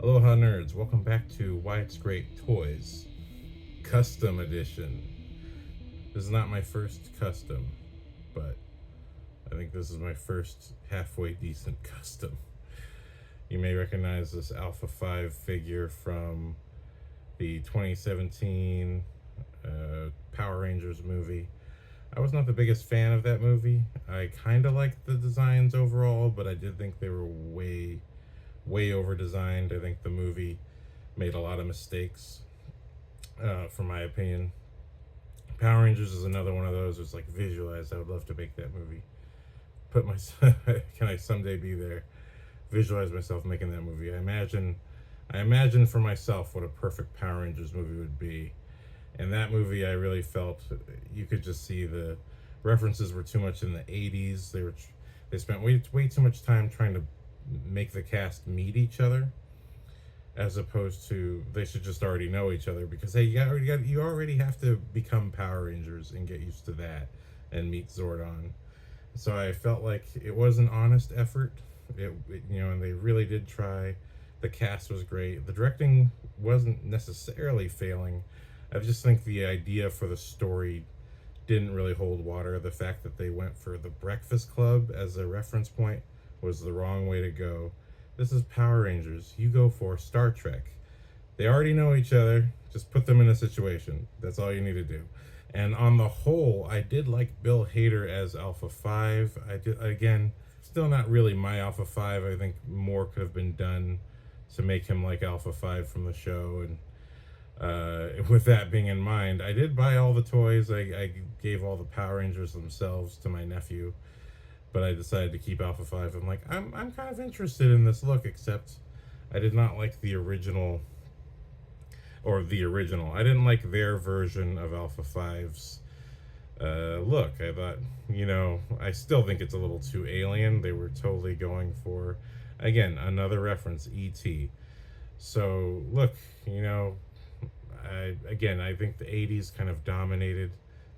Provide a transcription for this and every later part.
Aloha nerds, welcome back to Why It's Great Toys Custom Edition. This is not my first custom, but I think this is my first halfway decent custom. You may recognize this Alpha 5 figure from the 2017 Power Rangers movie. I was not the biggest fan of that movie. I kind of liked the designs overall, but I did think they were way over designed. I think the movie made a lot of mistakes, from my opinion. Power Rangers is another one of those. It's like visualized. I would love to make that movie. Put my can I someday be there? Visualize myself making that movie. I imagine for myself what a perfect Power Rangers movie would be. And that movie, I really felt you could just see the references were too much in the 80s. They spent way too much time trying to make the cast meet each other, as opposed to they should just already know each other, because hey, you already have to become Power Rangers and get used to that and meet Zordon. So I felt like it was an honest effort. And they really did try. The cast was great. The directing wasn't necessarily failing. I just think the idea for the story didn't really hold water. The fact that they went for the Breakfast Club as a reference point was the wrong way to go. This is Power Rangers. You go for Star Trek. They already know each other. Just put them in a situation. That's all you need to do. And on the whole, I did like Bill Hader as Alpha 5. I did, again, still not really my Alpha 5. I think more could have been done to make him like Alpha 5 from the show. And with that being in mind, I did buy all the toys. I gave all the Power Rangers themselves to my nephew, but I decided to keep Alpha 5. I'm like, I'm kind of interested in this look, except I did not like the original. I didn't like their version of Alpha 5's look. I thought, I still think it's a little too alien. They were totally going for, again, another reference, E.T. So, look, I think the 80s kind of dominated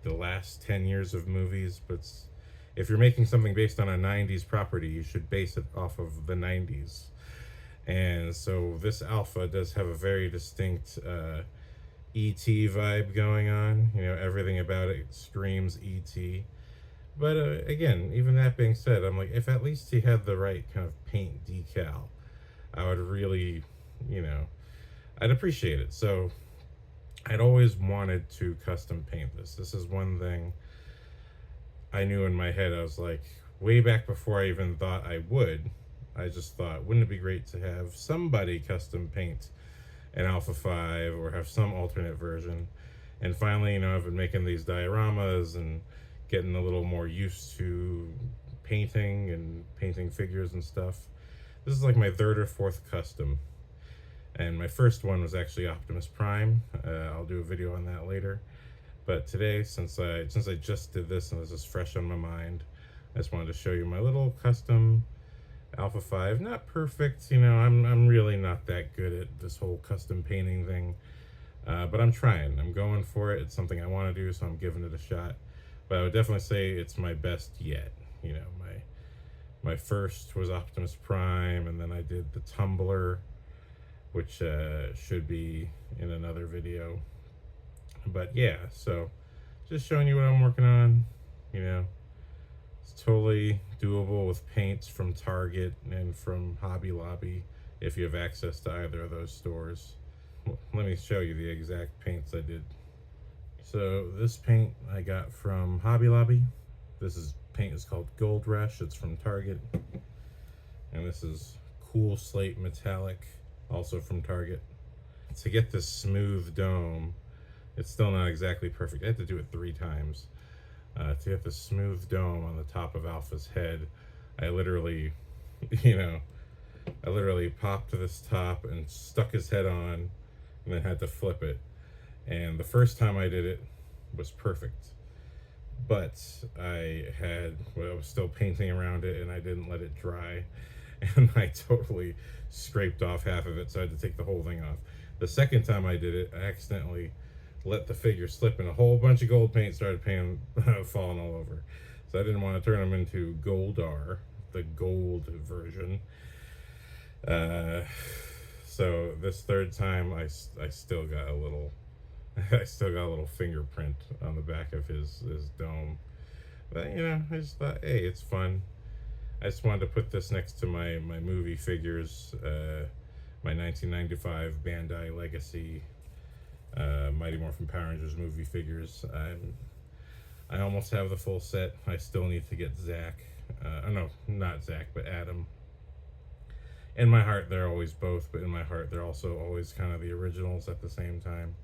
the last 10 years of movies, but if you're making something based on a 90s property, you should base it off of the 90s. And so this Alpha does have a very distinct E.T. vibe going on. Everything about it screams E.T. But again, even that being said, I'm like, if at least he had the right kind of paint decal, I would really, I'd appreciate it. So I'd always wanted to custom paint this. This is one thing I knew in my head. I was like, way back before I even thought I would, I just thought, wouldn't it be great to have somebody custom paint an Alpha 5 or have some alternate version? And finally, I've been making these dioramas and getting a little more used to painting figures and stuff. This is like my third or fourth custom. And my first one was actually Optimus Prime. I'll do a video on that later. But today, since I just did this and this is fresh on my mind, I just wanted to show you my little custom Alpha 5. Not perfect, I'm really not that good at this whole custom painting thing. But I'm trying. I'm going for it. It's something I want to do, so I'm giving it a shot. But I would definitely say it's my best yet. My first was Optimus Prime, and then I did the Tumbler, which should be in another video. But yeah, so just showing you what I'm working on. It's totally doable with paints from Target and from Hobby Lobby if you have access to either of those stores. Let me show you the exact paints I did. So this paint I got from Hobby Lobby. This paint is called Gold Rush. It's from Target. And this is Cool Slate Metallic, also from Target. To get this smooth dome, it's still not exactly perfect. I had to do it 3 times. To get the smooth dome on the top of Alpha's head, I literally popped this top and stuck his head on, and then had to flip it. And the first time I did it was perfect. But I was still painting around it, and I didn't let it dry. And I totally scraped off half of it, so I had to take the whole thing off. The second time I did it, I accidentally let the figure slip, and a whole bunch of gold paint started falling all over. So I didn't want to turn them into Goldar, the gold version. So this third time, I still got a little, I still got a little fingerprint on the back of his dome. But you know, I just thought, hey, it's fun. I just wanted to put this next to my movie figures, my 1995 Bandai Legacy Mighty Morphin Power Rangers movie figures. I almost have the full set. I still need to get Zach. Oh no, not Zach, but Adam. In my heart, they're always both, but in my heart, they're also always kind of the originals at the same time.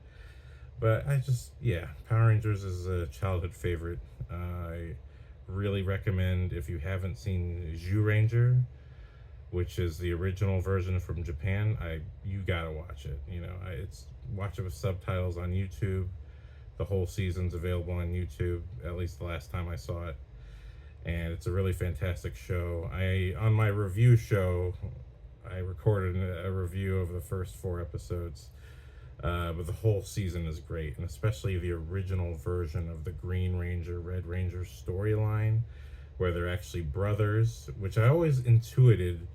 But I just, yeah, Power Rangers is a childhood favorite. I really recommend, if you haven't seen Zyuranger, which is the original version from Japan, you gotta watch it. You know, watch it with subtitles on YouTube. The whole season's available on YouTube, at least the last time I saw it. And it's a really fantastic show. On my review show, I recorded a review of the first 4 episodes. But the whole season is great, and especially the original version of the Green Ranger, Red Ranger storyline, where they're actually brothers, which I always intuited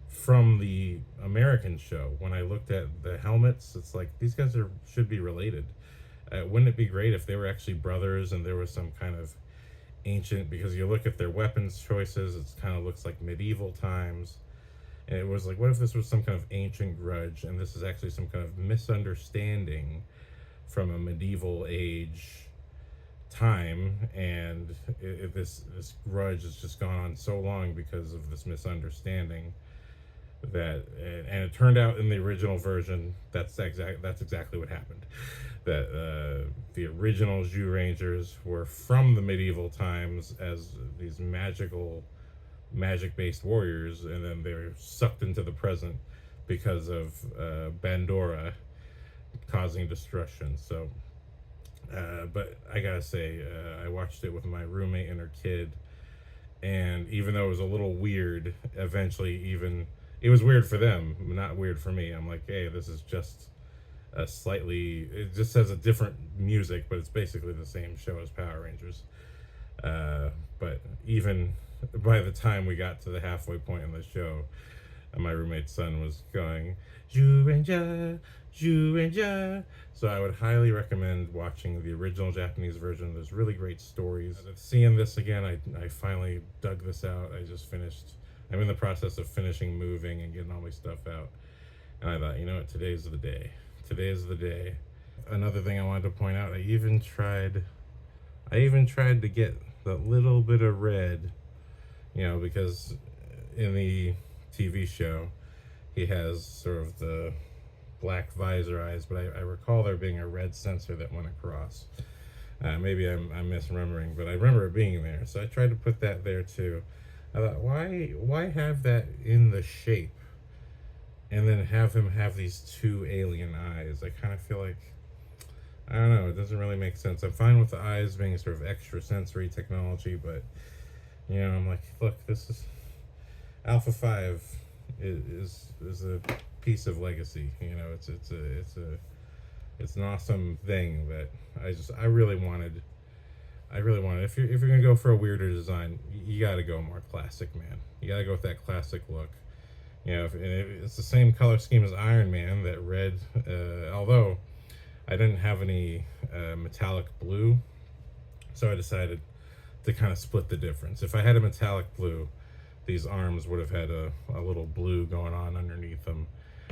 from the American show. When I looked at the helmets, it's like, these guys should be related. Wouldn't it be great if they were actually brothers and there was some kind of ancient, because you look at their weapons choices, it kind of looks like medieval times. And it was like, what if this was some kind of ancient grudge, and this is actually some kind of misunderstanding from a medieval age time, and this grudge has just gone on so long because of this misunderstanding and it turned out in the original version that's exactly what happened. That the original Zyurangers were from the medieval times as these magic-based warriors, and then they're sucked into the present because of Bandora causing destruction. So, but I gotta say, I watched it with my roommate and her kid, and even though it was a little weird, eventually it was weird for them, not weird for me. I'm like, hey, this is just it just has a different music, but it's basically the same show as Power Rangers. But even by the time we got to the halfway point in the show, my roommate's son was going, Zyuranger, Zyuranger. So I would highly recommend watching the original Japanese version. There's really great stories. Seeing this again, I finally dug this out. I'm in the process of finishing moving and getting all my stuff out. And I thought, you know what, today's the day. Today's the day. Another thing I wanted to point out, I even tried to get the little bit of red, you know, because in the TV show, he has sort of the black visor eyes, but I recall there being a red sensor that went across. Maybe I'm misremembering, but I remember it being there. So I tried to put that there too. I thought, why have that in the shape, and then have him have these 2 alien eyes? I kind of feel like, I don't know, it doesn't really make sense. I'm fine with the eyes being sort of extra sensory technology, but you know, I'm like, look, this is Alpha 5 is a piece of legacy. You know, it's an awesome thing that I really wanted. If you're gonna go for a weirder design, you gotta go more classic, man. You gotta go with that classic look. You know, if it's the same color scheme as Iron Man, that red. Although I didn't have any metallic blue, so I decided to kind of split the difference. If I had a metallic blue, these arms would have had a little blue going on underneath them.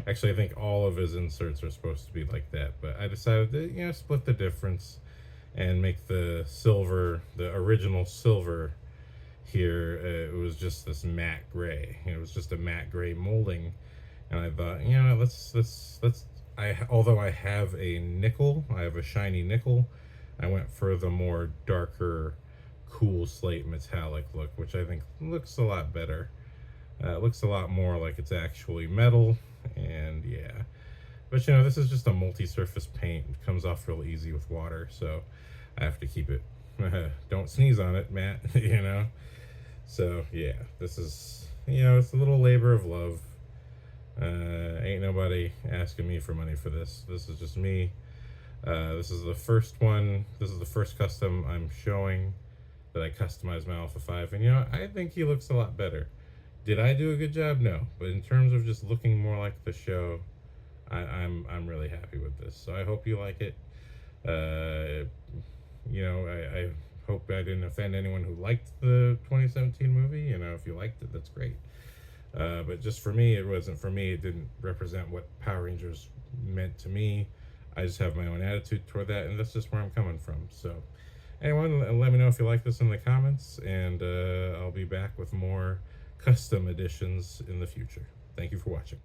Actually, I think all of his inserts are supposed to be like that, but I decided to, you know, split the difference and make the original silver here, it was just this matte gray. It was just a matte gray molding, and I thought, you know, although I have a nickel, I have a shiny nickel, I went for the more darker, cool slate metallic look, which I think looks a lot better. It looks a lot more like it's actually metal, and yeah. But you know, this is just a multi-surface paint. It comes off real easy with water, so I have to keep it. Don't sneeze on it, Matt, you know? So yeah, this is, you know, it's a little labor of love. Ain't nobody asking me for money for this. This is just me. This is the first one. This is the first custom I'm showing that I customized my Alpha 5. And you know, I think he looks a lot better. Did I do a good job? No. But in terms of just looking more like the show, I'm really happy with this. So I hope you like it. I hope I didn't offend anyone who liked the 2017 movie. If you liked it, that's great. But just for me, it wasn't for me. It didn't represent what Power Rangers meant to me. I just have my own attitude toward that, and that's just where I'm coming from. So, anyone, let me know if you like this in the comments, and I'll be back with more custom editions in the future. Thank you for watching.